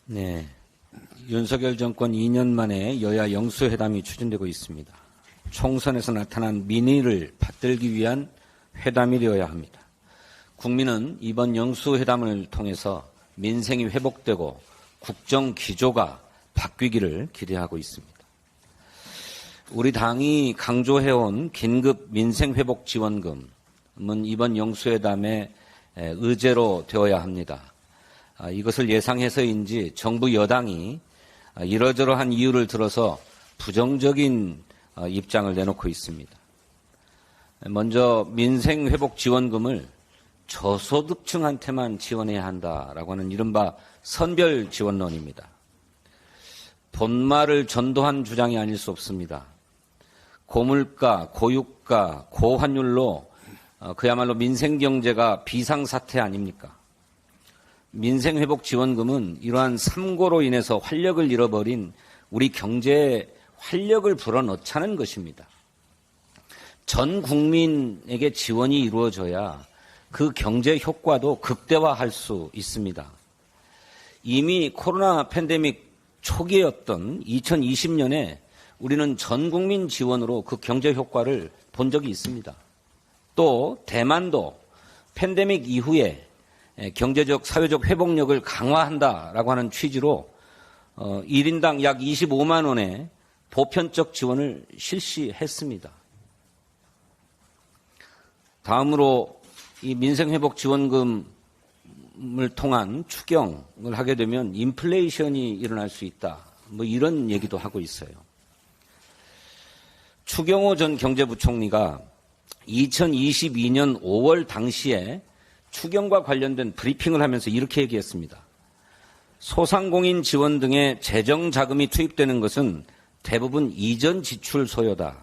네, 윤석열 정권 2년 만에 여야 영수회담이 추진되고 있습니다. 총선에서 나타난 민의를 받들기 위한 회담이 되어야 합니다. 국민은 이번 영수회담을 통해서 민생이 회복되고 국정 기조가 바뀌기를 기대하고 있습니다. 우리 당이 강조해온 긴급 민생회복지원금은 이번 영수회담의 의제로 되어야 합니다. 이것을 예상해서인지 정부 여당이 이러저러한 이유를 들어서 부정적인 입장을 내놓고 있습니다. 먼저 민생회복지원금을 저소득층한테만 지원해야 한다라고 하는 이른바 선별지원론입니다. 본말을 전도한 주장이 아닐 수 없습니다. 고물가, 고유가, 고환율로 그야말로 민생경제가 비상사태 아닙니까? 민생회복지원금은 이러한 삼고로 인해서 활력을 잃어버린 우리 경제에 활력을 불어넣자는 것입니다. 전 국민에게 지원이 이루어져야 그 경제 효과도 극대화할 수 있습니다. 이미 코로나 팬데믹 초기였던 2020년에 우리는 전 국민 지원으로 그 경제 효과를 본 적이 있습니다. 또 대만도 팬데믹 이후에 경제적, 사회적 회복력을 강화한다라고 하는 취지로 1인당 약 25만 원의 보편적 지원을 실시했습니다. 다음으로 이 민생회복지원금을 통한 추경을 하게 되면 인플레이션이 일어날 수 있다. 이런 얘기도 하고 있어요. 추경호 전 경제부총리가 2022년 5월 당시에 추경과 관련된 브리핑을 하면서 이렇게 얘기했습니다. 소상공인 지원 등의 재정 자금이 투입되는 것은 대부분 이전 지출 소요다.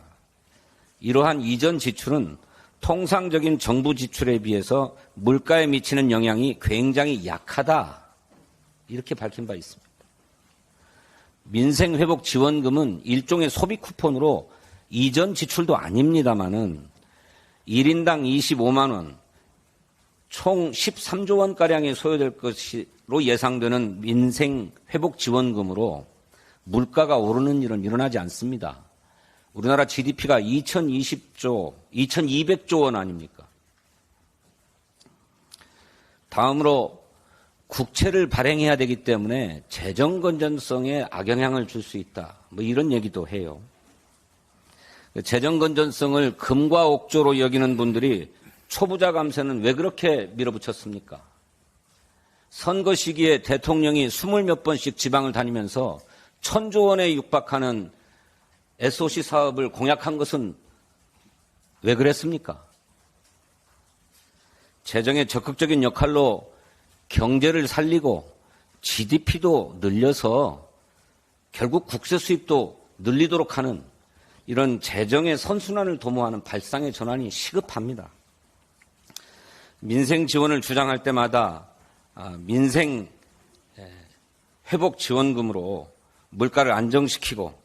이러한 이전 지출은 통상적인 정부 지출에 비해서 물가에 미치는 영향이 굉장히 약하다. 이렇게 밝힌 바 있습니다. 민생회복지원금은 일종의 소비 쿠폰으로 이전 지출도 아닙니다마는 1인당 25만 원, 총 13조 원가량이 소요될 것으로 예상되는 민생회복지원금으로 물가가 오르는 일은 일어나지 않습니다. 우리나라 GDP가 2200조 원 아닙니까? 다음으로 국채를 발행해야 되기 때문에 재정 건전성에 악영향을 줄 수 있다. 이런 얘기도 해요. 재정 건전성을 금과 옥조로 여기는 분들이 초부자 감세는 왜 그렇게 밀어붙였습니까? 선거 시기에 대통령이 20몇 번씩 지방을 다니면서 1000조 원에 육박하는 SOC 사업을 공약한 것은 왜 그랬습니까? 재정의 적극적인 역할로 경제를 살리고 GDP도 늘려서 결국 국세 수입도 늘리도록 하는 이런 재정의 선순환을 도모하는 발상의 전환이 시급합니다. 민생 지원을 주장할 때마다 민생 회복 지원금으로 물가를 안정시키고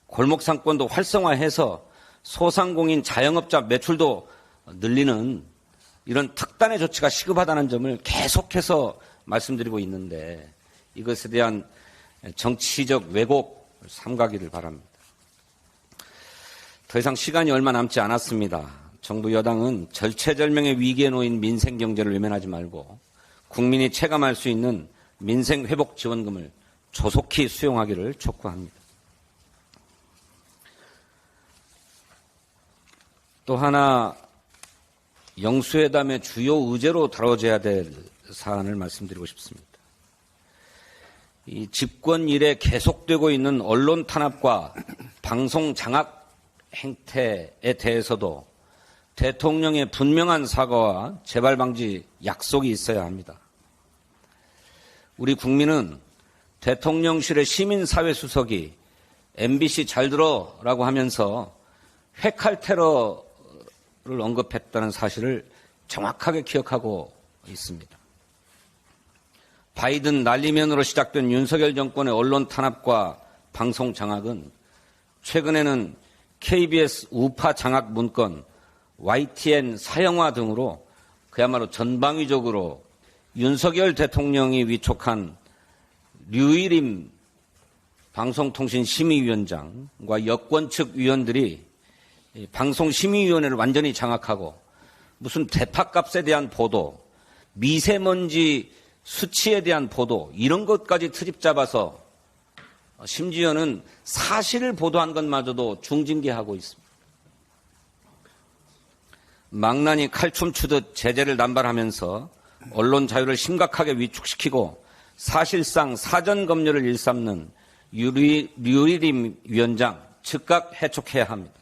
골목 상권도 활성화해서 소상공인 자영업자 매출도 늘리는 이런 특단의 조치가 시급하다는 점을 계속해서 말씀드리고 있는데 이것에 대한 정치적 왜곡을 삼가기를 바랍니다. 더 이상 시간이 얼마 남지 않았습니다. 정부 여당은 절체절명의 위기에 놓인 민생 경제를 외면하지 말고 국민이 체감할 수 있는 민생 회복 지원금을 조속히 수용하기를 촉구합니다. 또 하나 영수회담의 주요 의제로 다뤄져야 될 사안을 말씀드리고 싶습니다. 이 집권 이래 계속되고 있는 언론 탄압과 방송 장악 행태에 대해서도 대통령의 분명한 사과와 재발 방지 약속이 있어야 합니다. 우리 국민은 대통령실의 시민사회수석이 MBC 잘 들어라고 하면서 회칼 테러를 언급했다는 사실을 정확하게 기억하고 있습니다. 바이든 날리면으로 시작된 윤석열 정권의 언론 탄압과 방송 장악은 최근에는 KBS 우파 장악 문건, YTN 사형화 등으로 그야말로 전방위적으로 윤석열 대통령이 위촉한 류일임 방송통신심의위원장과 여권 측 위원들이 방송심의위원회를 완전히 장악하고 무슨 대파값에 대한 보도, 미세먼지 수치에 대한 보도 이런 것까지 트집 잡아서 심지어는 사실을 보도한 것마저도 중징계하고 있습니다. 망나니 칼춤 추듯 제재를 남발하면서 언론 자유를 심각하게 위축시키고 사실상 사전 검열을 일삼는 류일임 위원장 즉각 해촉해야 합니다.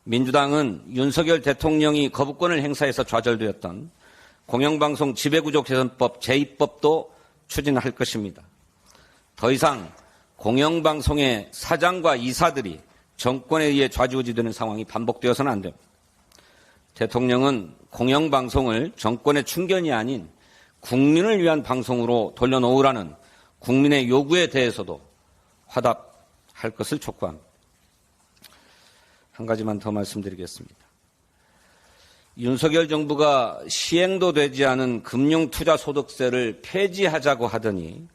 민주당은 윤석열 대통령이 거부권을 행사해서 좌절되었던 공영방송 지배구조 개선법 제2법도 추진할 것입니다. 더 이상 공영방송의 사장과 이사들이 정권에 의해 좌지우지되는 상황이 반복되어서는 안 됩니다. 대통령은 공영방송을 정권의 충견이 아닌 국민을 위한 방송으로 돌려놓으라는 국민의 요구에 대해서도 화답할 것을 촉구합니다. 한 가지만 더 말씀드리겠습니다. 윤석열 정부가 시행도 되지 않은 금융투자소득세를 폐지하자고 하더니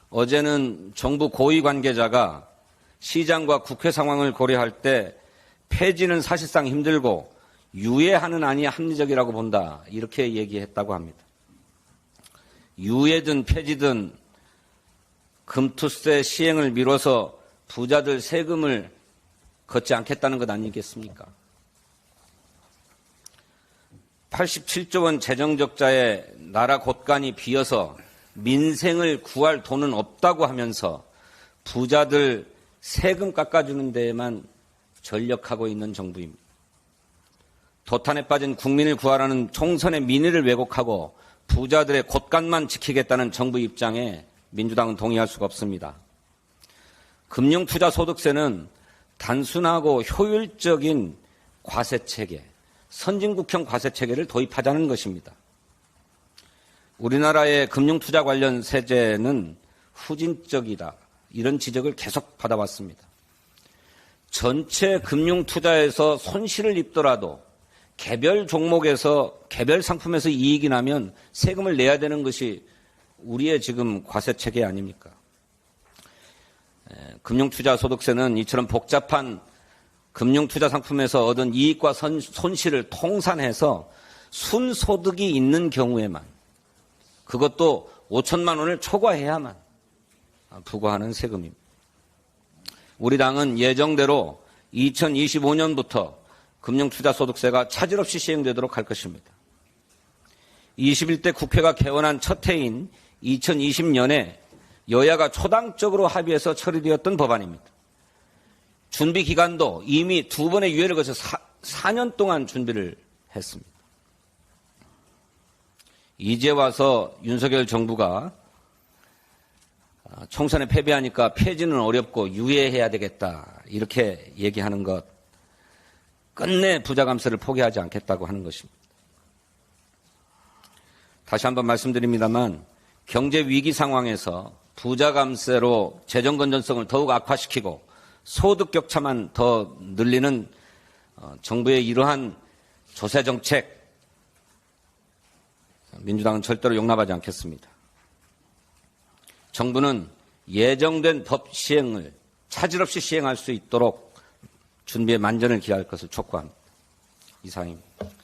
어제는 정부 고위 관계자가 시장과 국회 상황을 고려할 때 폐지는 사실상 힘들고 유예하는 안이 합리적이라고 본다 이렇게 얘기했다고 합니다. 유예든 폐지든 금투세 시행을 미뤄서 부자들 세금을 걷지 않겠다는 것 아니겠습니까? 87조 원 재정적자에 나라 곳간이 비어서 민생을 구할 돈은 없다고 하면서 부자들 세금 깎아주는 데에만 전력하고 있는 정부입니다. 도탄에 빠진 국민을 구하라는 총선의 민의를 왜곡하고 부자들의 곳간만 지키겠다는 정부 입장에 민주당은 동의할 수가 없습니다. 금융투자소득세는 단순하고 효율적인 과세체계, 선진국형 과세체계를 도입하자는 것입니다. 우리나라의 금융투자 관련 세제는 후진적이다. 이런 지적을 계속 받아왔습니다. 전체 금융투자에서 손실을 입더라도 개별 종목에서 개별 상품에서 이익이 나면 세금을 내야 되는 것이 우리의 지금 과세체계 아닙니까? 금융투자소득세는 이처럼 복잡한 금융투자 상품에서 얻은 이익과 손실을 통산해서 순소득이 있는 경우에만 그것도 5천만 원을 초과해야만 부과하는 세금입니다. 우리 당은 예정대로 2025년부터 금융투자소득세가 차질 없이 시행되도록 할 것입니다. 21대 국회가 개원한 첫 해인 2020년에 여야가 초당적으로 합의해서 처리되었던 법안입니다. 준비 기간도 이미 2번의 유예를 거쳐서 4년 동안 준비를 했습니다. 이제 와서 윤석열 정부가 총선에 패배하니까 폐지는 어렵고 유예해야 되겠다 이렇게 얘기하는 것 끝내 부자 감세를 포기하지 않겠다고 하는 것입니다. 다시 한번 말씀드립니다만 경제 위기 상황에서 부자 감세로 재정 건전성을 더욱 악화시키고 소득 격차만 더 늘리는 정부의 이러한 조세 정책 민주당은 절대로 용납하지 않겠습니다. 정부는 예정된 법 시행을 차질 없이 시행할 수 있도록 준비에 만전을 기할 것을 촉구합니다. 이상입니다.